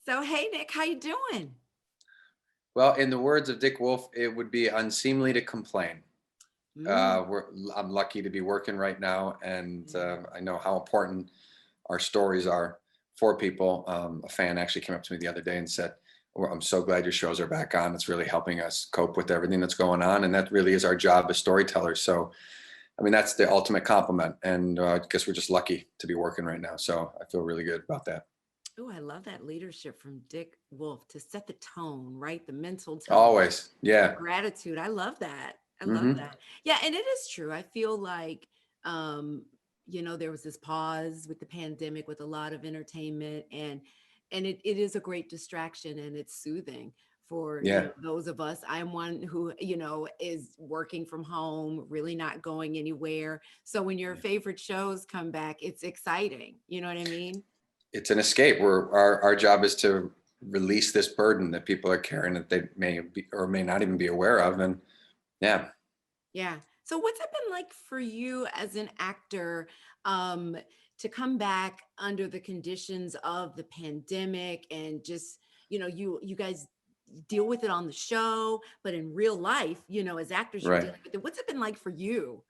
So, hey Nick, how you doing? Well, in the words of Dick Wolf, it would be unseemly to complain. Mm, I'm lucky to be working right now, and yeah. I know how important our stories are for people. A fan actually came up to me the other day and said, "Well, I'm so glad your shows are back on. It's really helping us cope with everything that's going on." And that really is our job as storytellers. So, I mean, that's the ultimate compliment. And I guess we're just lucky to be working right now. So I feel really good about that. Oh, I love that leadership from Dick Wolf to set the tone, right? The mental tone, Always. the Yeah. gratitude. I love that. I love Hmm. that. Yeah, and it is true. I feel like um, there was this pause with the pandemic with a lot of entertainment and it is a great distraction and it's soothing for, Yeah. those of us. I'm one who, is working from home, really not going anywhere. So when your favorite shows come back, it's exciting. You know what I mean? It's an escape. Our job is to release this burden that people are carrying that they may be or may not even be aware of. And yeah, Yeah. So what's it been like for you as an actor um to come back under the conditions of the pandemic and just, you guys deal with it on the show, but in real life, as actors you're right. dealing with it. What's it been like for you?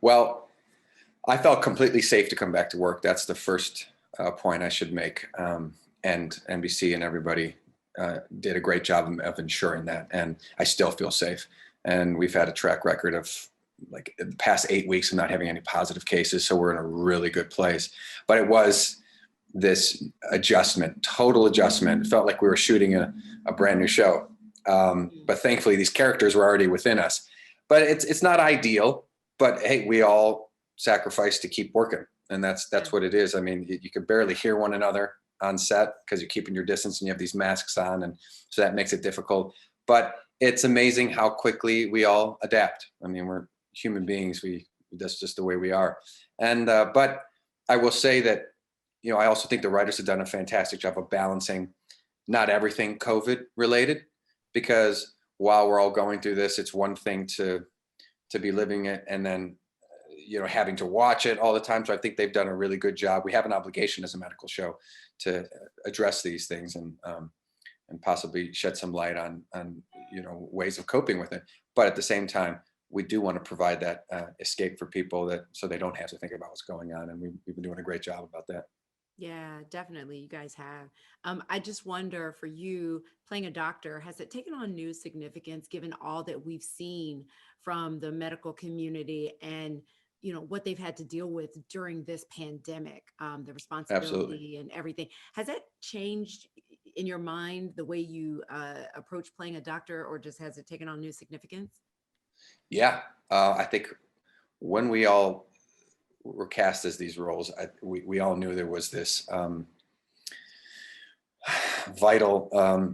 Well, I felt completely safe to come back to work. That's the first point I should make. And NBC and everybody did a great job of ensuring that. And I still feel safe. And we've had a track record of like the past 8 weeks of not having any positive cases. So we're in a really good place. But it was this adjustment, total adjustment. It felt like we were shooting a brand new show. Mm. But thankfully, these characters were already within us. But it's not ideal. But hey, we all sacrifice to keep working, and Yeah. that's what it is. I mean, you can barely hear one another on set because you're keeping your distance and you have these masks on, and so that makes it difficult. But it's amazing how quickly we all adapt. I mean, we're human beings. We That's just the way we are. And but I will say that I also think the writers have done a fantastic job of balancing not everything COVID related, because while we're all going through this, it's one thing to be living it and then having to watch it all the time. So I think they've done a really good job. We have an obligation as a medical show to address these things and possibly shed some light on ways of coping with it. But at the same time, we do want to provide that escape for people, that so they don't have to think about what's going on, and we've been doing a great job about that. Yeah, definitely. You guys have. I just wonder for you playing a doctor, has it taken on new significance given all that we've seen from the medical community and, what they've had to deal with during this pandemic, the Absolutely. responsibility and everything? Has that changed in your mind the way you approach playing a doctor, or just has it taken on new significance? Yeah, I think when we all were cast as these roles, we all knew there was this vital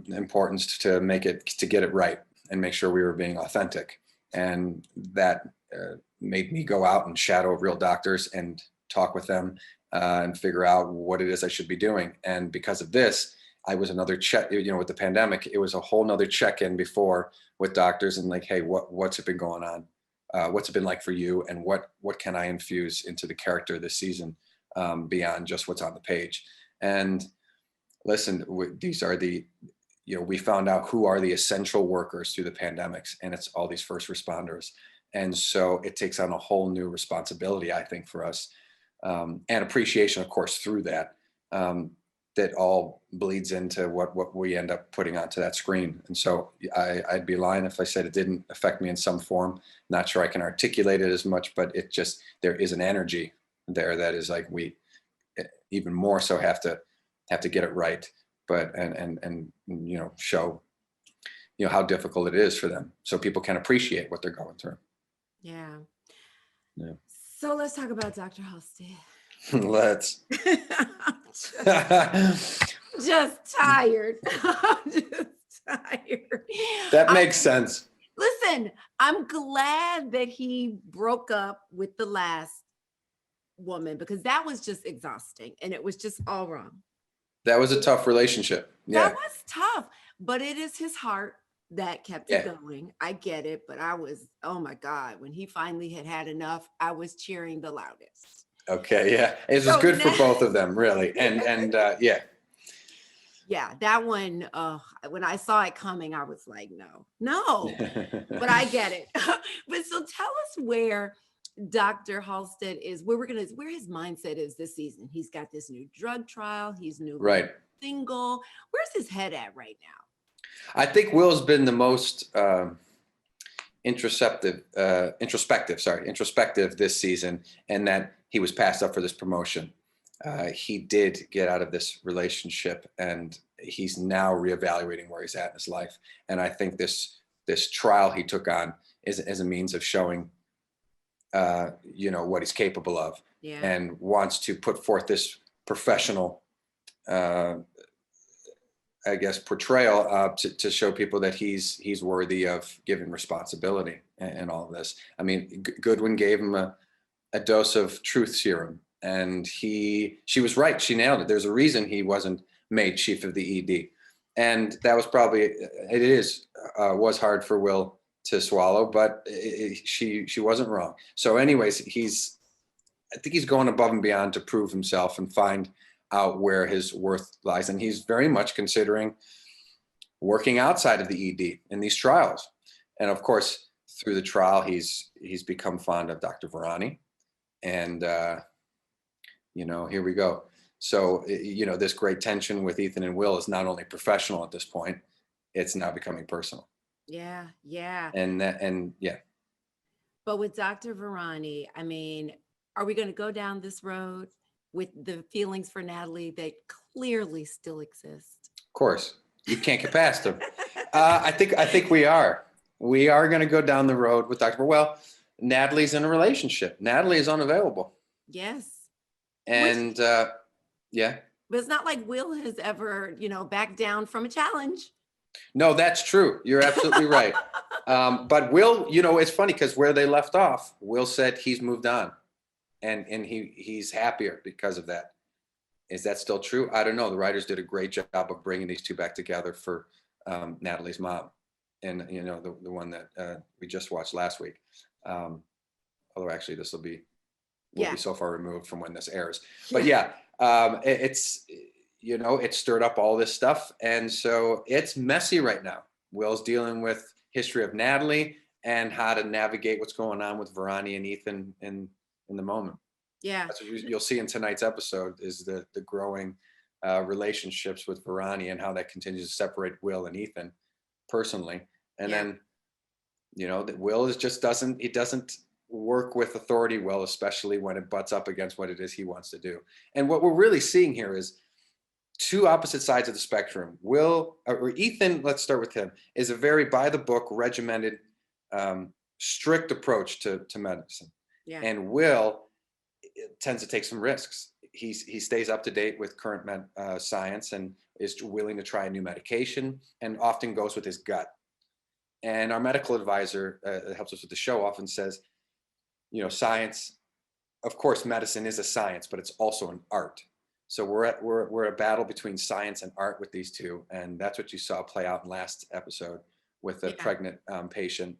importance to get it right and make sure we were being authentic, and that made me go out and shadow real doctors and talk with them and figure out what it is I should be doing. And because of this, I was another check. With the pandemic, it was a whole nother check-in before with doctors and like, hey, what's it been going on? What's it been like for you, and what can I infuse into the character this season, beyond just what's on the page? And listen, these are we found out who are the essential workers through the pandemics, and it's all these first responders. And so it takes on a whole new responsibility, I think, for us, and appreciation, of course, through that. That all bleeds into what we end up putting onto that screen. And so I'd be lying if I said it didn't affect me in some form. Not sure I can articulate it as much, but it just, there is an energy there that is like, we even more so have to get it right, but and show how difficult it is for them, so people can appreciate what they're going through. Yeah. Yeah. So let's talk about Dr. Halstead. Let's. I'm just tired. I'm just tired. That I makes sense. listen, I'm glad that he broke up with the last woman because that was just exhausting and it was just all wrong. That was a tough relationship. That Yeah. was tough, but it is his heart that kept it Yeah. going. I get it, but I was, oh my God, when he finally had had enough, I was cheering the loudest. Okay. Yeah. It was So good for now, both of them, really. And yeah. Yeah, that one, when I saw it coming, I was like, no, no, but I get it. But so tell us where Dr. Halstead is, where his mindset is this season. He's got this new drug trial. He's newly Right. single. Where's his head at right now? I think Will's been the most introspective this season, and that he was passed up for this promotion. He did get out of this relationship, and he's now reevaluating where he's at in his life. And I think this trial he took on is a means of showing, what he's capable of, Yeah. and wants to put forth this professional, uh, I guess, portrayal, to show people that he's worthy of giving responsibility and all of this. I mean, Goodwin gave him a dose of truth serum, and she was right. She nailed it. There's a reason he wasn't made chief of the ED, and that was probably was hard for Will to swallow, but she wasn't wrong. So, anyways, I think he's going above and beyond to prove himself and find out where his worth lies. And he's very much considering working outside of the ED in these trials. And of course, through the trial, he's become fond of Dr. Varani. And, here we go. So, this great tension with Ethan and Will is not only professional at this point, it's now becoming personal. Yeah, yeah. And yeah. But with Dr. Varani, I mean, are we going to go down this road with the feelings for Natalie that clearly still exist? Of course, you can't get past them. I think we are. We are going to go down the road with Dr. Well, Natalie's in a relationship. Natalie is unavailable. Yes. And yeah. But it's not like Will has ever, backed down from a challenge. No, that's true. You're absolutely right. But Will, it's funny because where they left off, Will said he's moved on, and he's happier because of that. Is that still true? I don't know. The writers did a great job of bringing these two back together for Natalie's mom, and the one that we just watched last week. Although actually this will be so far removed from when this airs. But yeah, it stirred up all this stuff, and so it's messy right now. Will's dealing with history of Natalie and how to navigate what's going on with Varani and Ethan in the moment. Yeah. That's what you'll see in tonight's episode, is the growing relationships with Varani and how that continues to separate Will and Ethan personally. And then, that Will doesn't work with authority well, especially when it butts up against what it is he wants to do. And what we're really seeing here is two opposite sides of the spectrum. Ethan, let's start with him, is a very by the book, regimented, strict approach to medicine. Yeah. And Will tends to take some risks. He stays up to date with current science and is willing to try a new medication, and often goes with his gut. And our medical advisor that helps us with the show often says, science, of course, medicine is a science, but it's also an art. So we're at a battle between science and art with these two, and that's what you saw play out in last episode with the pregnant patient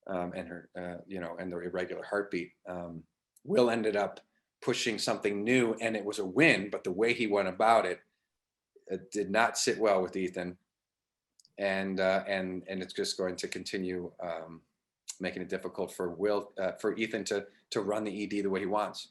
and her, and the irregular heartbeat. Will ended up pushing something new, and it was a win, but the way he went about it did not sit well with Ethan, and it's just going to continue making it difficult for Ethan to run the ED the way he wants.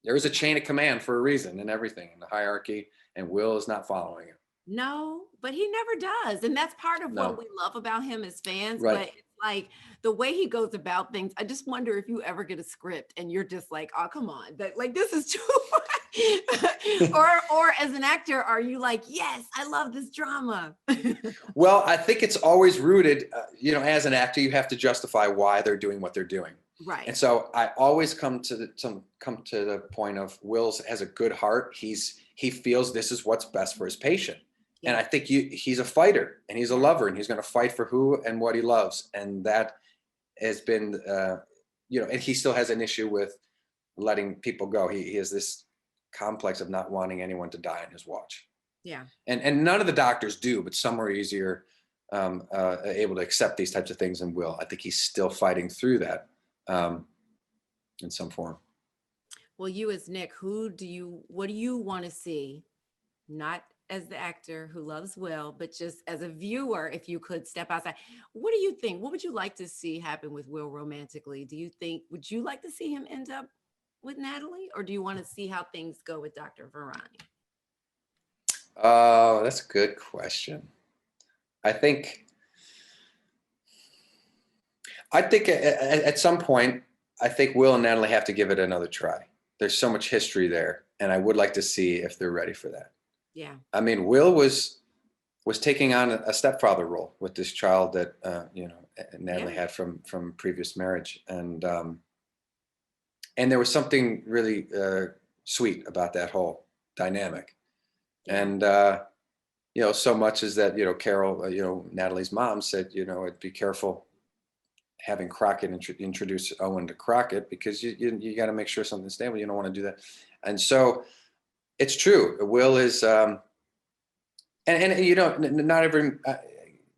There is a chain of command for a reason and everything in the hierarchy, and Will is not following it. No, but he never does. And that's part of what we love about him as fans. Right. But it's like the way he goes about things. I just wonder if you ever get a script and you're just like, oh, come on. This is too much. or as an actor, are you like, yes, I love this drama? Well, I think it's always rooted, as an actor, you have to justify why they're doing what they're doing. Right. And so I always come to the point of Will's has a good heart. He feels this is what's best for his patient. Yeah. And I think he's a fighter, and he's a lover, and he's going to fight for who and what he loves. And that has been, and he still has an issue with letting people go. He has this complex of not wanting anyone to die on his watch. Yeah. And none of the doctors do, but some are easier able to accept these types of things than Will. I think he's still fighting through that in some form. Well, you as Nick, what do you want to see? Not as the actor who loves Will, but just as a viewer, if you could step outside, what do you think? What would you like to see happen with Will romantically? Do you think, would you like to see him end up with Natalie, or do you want to see how things go with Dr. Varani? Oh, that's a good question. I think at some point, I think Will and Natalie have to give it another try. There's so much history there, and I would like to see if they're ready for that. Yeah. I mean, Will was taking on a stepfather role with this child that Yeah. Natalie had from previous marriage, and there was something really sweet about that whole dynamic, Yeah. and so much as that Carol, Natalie's mom said, be careful having Crockett introduce Owen to Crockett because you got to make sure something's stable. You don't want to do that, and so it's true. Will is not every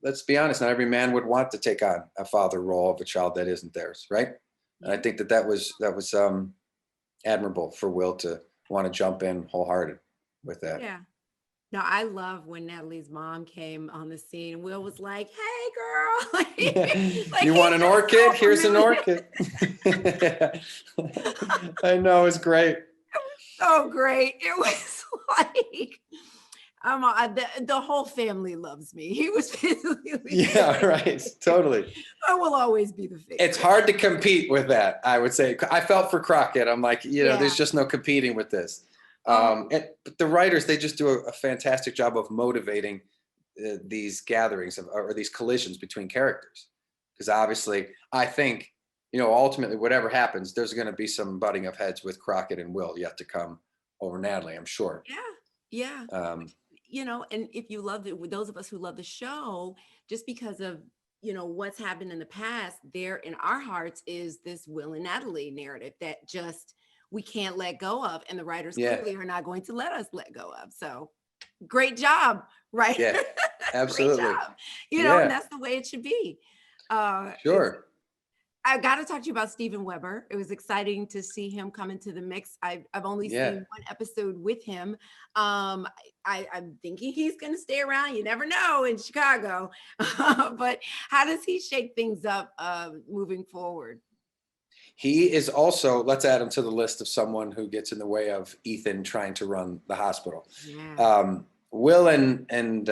let's be honest, not every man would want to take on a father role of a child that isn't theirs, right? And I Yeah. think that was admirable for Will to want to jump in wholehearted with that. Yeah. No, I love when Natalie's mom came on the scene. Will was like, "Hey, girl!" Like You he's want an just orchid? so Here's an familiar. orchid. I know, it's great. So great. It was like, the whole family loves me. He was physically Yeah, right. Totally. I will always be the It's favorite. hard to compete with that, I would say. I felt for Crockett. I'm like, Yeah. there's just no competing with this. Oh, But the writers, they just do a fantastic job of motivating these gatherings or these collisions between characters. Because obviously, I think, ultimately, whatever happens, there's going to be some butting of heads with Crockett and Will yet to come over Natalie, I'm sure. yeah. Yeah. Um, And if you love it, with those of us who love the show, just because of, what's happened in the past, there in our hearts is this Will and Natalie narrative that just we can't let go of. And the writers yeah, clearly are not going to let us let go of. So great job, right? yeah, Great absolutely. job. And Yeah, that's the way it should be. It's sure. I got to talk to you about Steven Weber. It was exciting to see him come into the mix. I've only Yeah. seen one episode with him. I'm thinking he's going to stay around. You never know in Chicago. But how does he shake things up moving forward? He is also, let's add him to the list of someone who gets in the way of Ethan trying to run the hospital. Yeah. Will and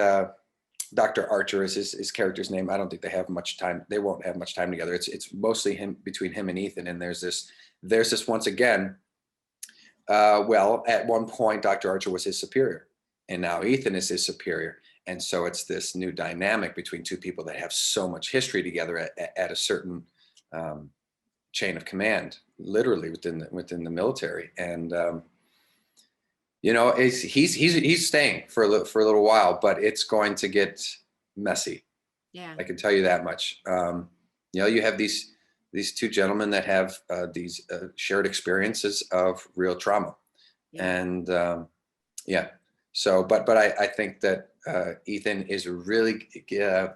Dr. Archer is his character's name. I don't think they have much time. They won't have much time together. It's mostly between him and Ethan. And there's this once again. Well, at one point, Dr. Archer was his superior, and now Ethan is his superior. And so it's this new dynamic between two people that have so much history together at a certain um, chain of command, literally within the military. And he's staying for a little while, but it's going to get messy. Yeah. I can tell you that much. You have these two gentlemen that have these shared experiences of real trauma, Yeah. and yeah. So, but I think that Ethan is really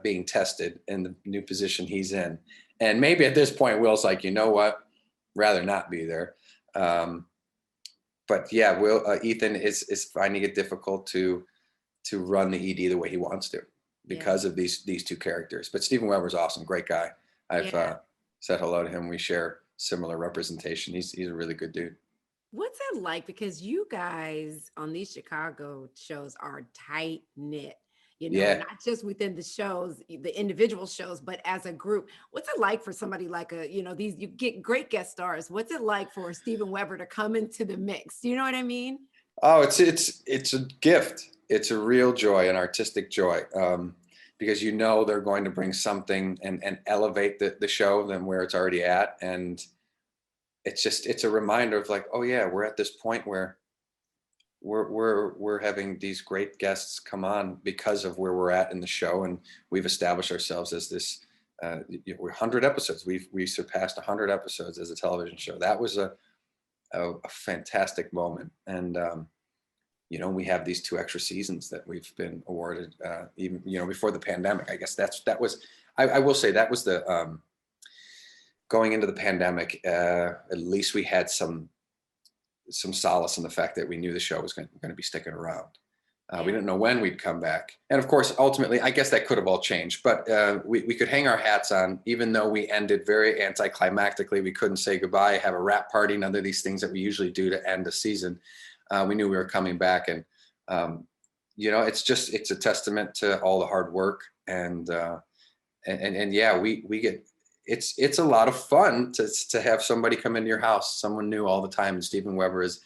being tested in the new position he's in, and maybe at this point, Will's like, you know what, rather not be there. But yeah, Ethan is finding it difficult to run the ED the way he wants to Yeah. because of these two characters. But Steven Weber's awesome, great guy. I've Yeah. said hello to him. We share similar representation. He's a really good dude. What's it like? Because you guys on these Chicago shows are tight knit, Yeah. not just within the shows, the individual shows, but as a group. What's it like for somebody like these, you get great guest stars. What's it like for Steven Weber to come into the mix? Do you know what I mean? Oh, it's a gift. It's a real joy, an artistic joy, because they're going to bring something and elevate the show than where it's already at, and it's a reminder of like, oh yeah, we're at this point where we're having these great guests come on because of where we're at in the show, and we've established ourselves as this. We're 100 episodes. We surpassed 100 episodes as a television show. That was a fantastic moment, and we have these 2 extra seasons that we've been awarded, even before the pandemic. I guess that was. I will say that was the going into the pandemic. At least we had some solace in the fact that we knew the show was going to be sticking around. We Yeah. didn't know when we'd come back. And of course, ultimately, I guess that could have all changed, but we could hang our hats on, even though we ended very anticlimactically. We couldn't say goodbye, have a wrap party, none of these things that we usually do to end a season. We knew we were coming back. And, it's a testament to all the hard work. And yeah, we get, it's a lot of fun to have somebody come into your house, someone new all the time. And Steven Weber is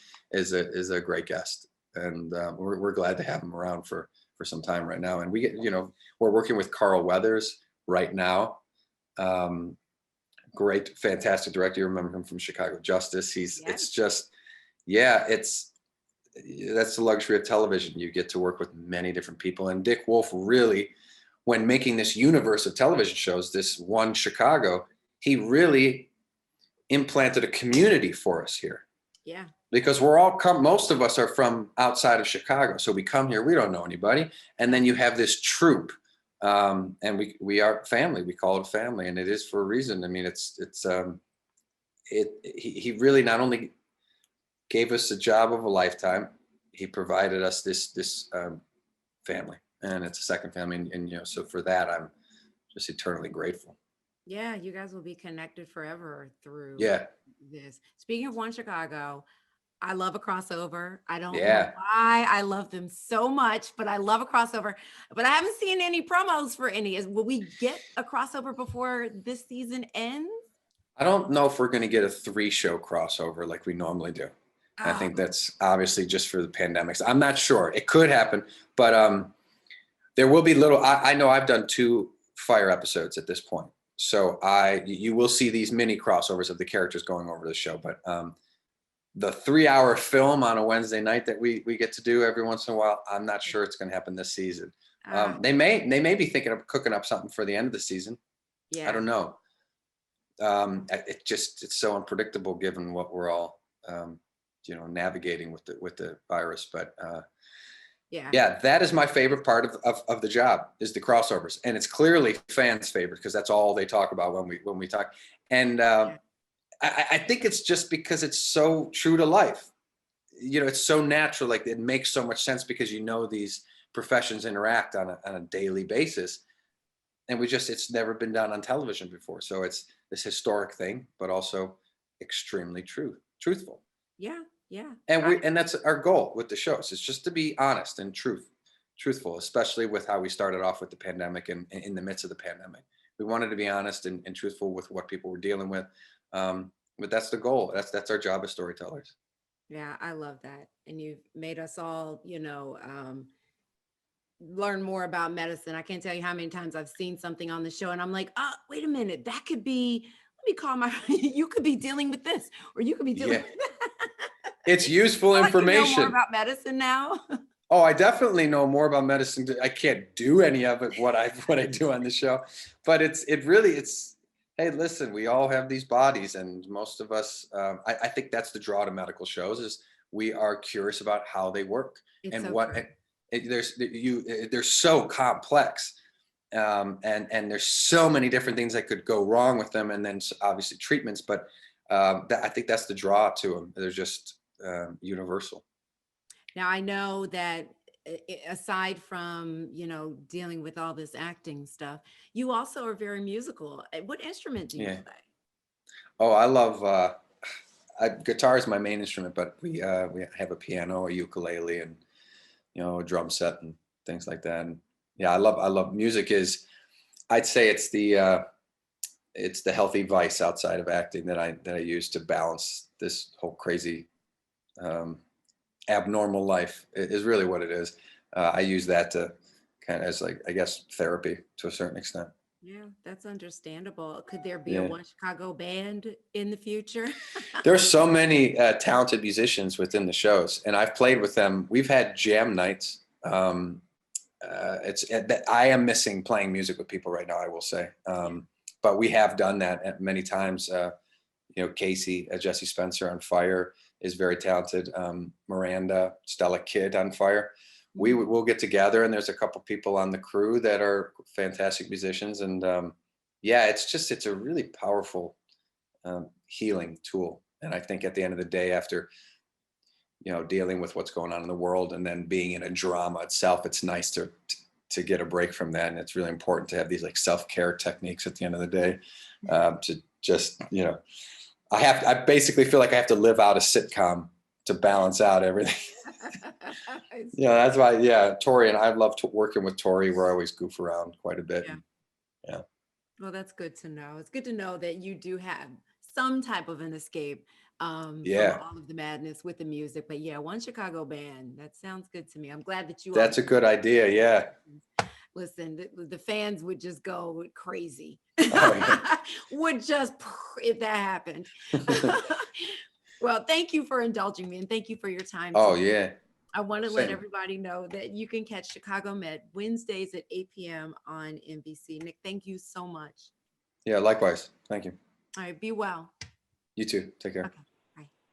a great guest, and we're glad to have him around for some time right now. And we get, we're working with Carl Weathers right now. Um, Great, fantastic director. You remember him from Chicago Justice. Yes. It's just, yeah, that's the luxury of television. You get to work with many different people. And Dick Wolf really, when making this universe of television shows, this one Chicago, he really implanted a community for us here, Yeah. because most of us are from outside of Chicago. So we come here, we don't know anybody. And then you have this troop. And we are family. We call it family, and it is for a reason. I mean, he really not only gave us a job of a lifetime, he provided us this family, and it's a second family. And so for that, I'm just eternally grateful. Yeah, you guys will be connected forever through Yeah. this. Speaking of One Chicago, I love a crossover. I don't know Yeah. why I love them so much, but I love a crossover. But I haven't seen any promos for any. Will we get a crossover before this season ends? I don't know if we're going to get a 3-show crossover like we normally do. I Oh, think that's obviously just for the pandemics. I'm not sure. It could happen, but there will be little. I know I've done 2 Fire episodes at this point, so you will see these mini crossovers of the characters going over the show. But the 3-hour film on a Wednesday night that we get to do every once in a while, I'm not sure it's going to happen this season. ah, They may be thinking of cooking up something for the end of the season. I yeah, don't know. It's so unpredictable given what we're all navigating with the virus. But yeah, yeah, that is my favorite part of the job, is the crossovers, and it's clearly fans' favorite because that's all they talk about when we talk. And yeah. I think it's just because it's so true to life. It's so natural. Like, it makes so much sense because these professions interact on a daily basis, and it's never been done on television before. So it's this historic thing, but also extremely truthful. Yeah, yeah. And that's our goal with the shows, is just to be honest and truthful, especially with how we started off with the pandemic and in the midst of the pandemic. We wanted to be honest and truthful with what people were dealing with. But that's the goal. That's our job as storytellers. Yeah, I love that. And you've made us all, learn more about medicine. I can't tell you how many times I've seen something on the show and I'm like, oh, wait a minute, that could be, let me call my, you could be dealing with this, or you could be dealing Yeah, with that. it's useful Feel like you know more information. about medicine now. Oh, I definitely know more about medicine. I can't do any of it what I do on the show, but it's. Hey, listen, we all have these bodies, and most of us. I think that's the draw to medical shows, is we are curious about how they work It's and so what. true. They're so complex, and there's so many different things that could go wrong with them, and then obviously treatments. But I think that's the draw to them. They're just universal. Now I know that aside from, dealing with all this acting stuff, you also are very musical. What instrument do you Yeah. play? Oh, I love guitar is my main instrument, but we have a piano, a ukulele, and a drum set and things like that. And yeah, I love music. I'd say it's the healthy vice outside of acting that I use to balance this whole crazy um, abnormal life. Is really what it is. I use that to kind of as, like, I guess, therapy to a certain extent. Yeah, that's understandable. Could there be a Yeah. One Chicago band in the future? There's so many talented musicians within the shows, and I've played with them. We've had jam nights. It's that I am missing playing music with people right now, I will say. Yeah. But we have done that at many times. Casey, Jesse Spencer on Fire is very talented. Miranda, Stella Kidd on Fire. Mhm. We'll get together, and there's a couple people on the crew that are fantastic musicians, and yeah, it's a really powerful healing tool. And I think at the end of the day, after dealing with what's going on in the world, and then being in a drama itself, it's nice to get a break from that. And it's really important to have these like self-care techniques at the end of the day, to just, I basically feel like I have to live out a sitcom to balance out everything. That's why, yeah, Tori and I love working with Tori. We're always goof around quite a bit. Yeah. And, yeah. Well, that's good to know. It's good to know that you do have some type of an escape from Yeah. all of the madness with the music. But yeah, one Chicago band, that sounds good to me. I'm glad that you all That's a good idea. Yeah. listen. The fans would just go crazy. Oh, yeah. Would just if that happened. Well, thank you for indulging me and thank you for your time Oh, today. yeah. I want to let Same. everybody know that you can catch Chicago Med Wednesdays at 8 p.m. on NBC. Nick, thank you so much. Yeah. Likewise. Thank you. All right, be well. You too. Take care. Okay.